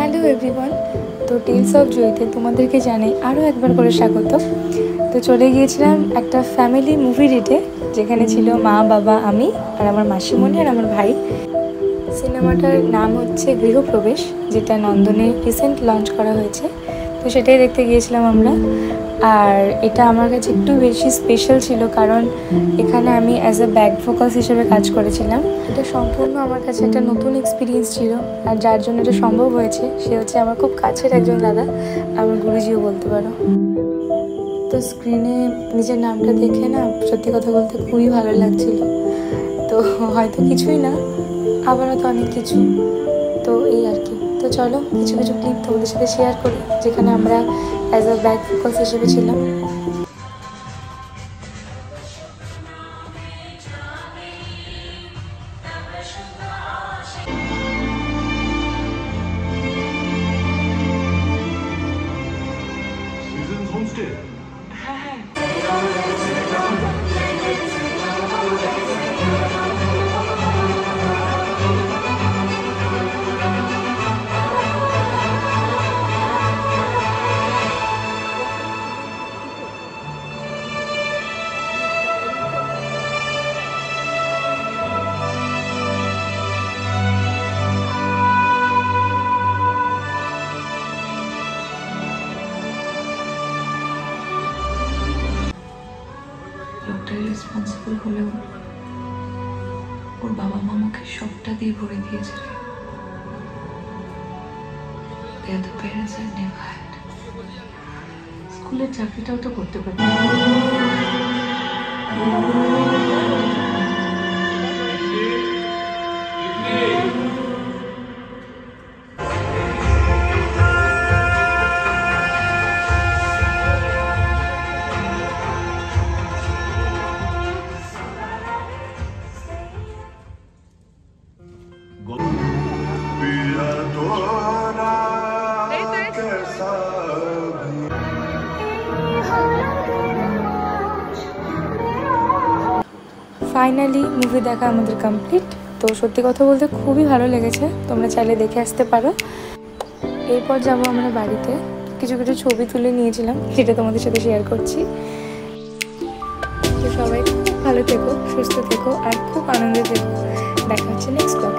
Hello everyone. তো tales of Jayate তোমাদেরকে জানাই আরও একবার করে স্বাগত। তো চলে গিয়েছিলাম একটা ফ্যামিলি মুভি ডেটে, যেখানে ছিল মা, বাবা, আমি আর আমার মাসিমণি আর আমার ভাই। সিনেমাটার নাম হচ্ছে গৃহপ্রবেশ, যেটা নন্দনে রিসেন্ট লঞ্চ করা হয়েছে। তো সেটাই দেখতে গিয়েছিলাম আমরা। আর এটা আমার কাছে একটু বেশি স্পেশাল ছিল, কারণ এখানে আমি অ্যাজ এ ব্যাক ভোকালস হিসেবে কাজ করেছিলাম। এটা সম্পূর্ণ আমার কাছে একটা নতুন এক্সপিরিয়েন্স ছিল, আর যার জন্য এটা সম্ভব হয়েছে সে হচ্ছে আমার খুব কাছের একজন দাদা, আমার গুরুজিও বলতে পারো। তো স্ক্রিনে নিজের নামটা দেখে না, সত্যি কথা বলতে খুবই ভালো লাগছিল। তো হয়তো কিছুই না, আবার হয়তো অনেক কিছু। তো এই আর কি। তো চলো কিছু কিছু ক্লিপ তোমাদের সাথে শেয়ার করি, যেখানে আমরা অ্যাজ আ ব্যাক ফোকাস হিসেবে ছিলাম। লোকটাই রেসপন্সিবল হলেও ওর বাবা মা আমাকে সবটা দিয়ে ভরে দিয়েছে রে। They are the parents I never had. স্কুলের চাকরিটাও তো করতে পারি। ফাইনালি মুভি দেখা আমাদের কমপ্লিট। তো সত্যি কথা বলতে খুবই ভালো লেগেছে, তোমরা চাইলে দেখে আসতে পারো। এরপর যাবো আমরা বাড়িতে। কিছু কিছু ছবি তুলে নিয়েছিলাম, সেটা তোমাদের সাথে শেয়ার করছি। তো সবাই খুব ভালো থেকো, সুস্থ থেকো আর খুব আনন্দে থেকো। দেখা হচ্ছে নেক্সট ব্লগে।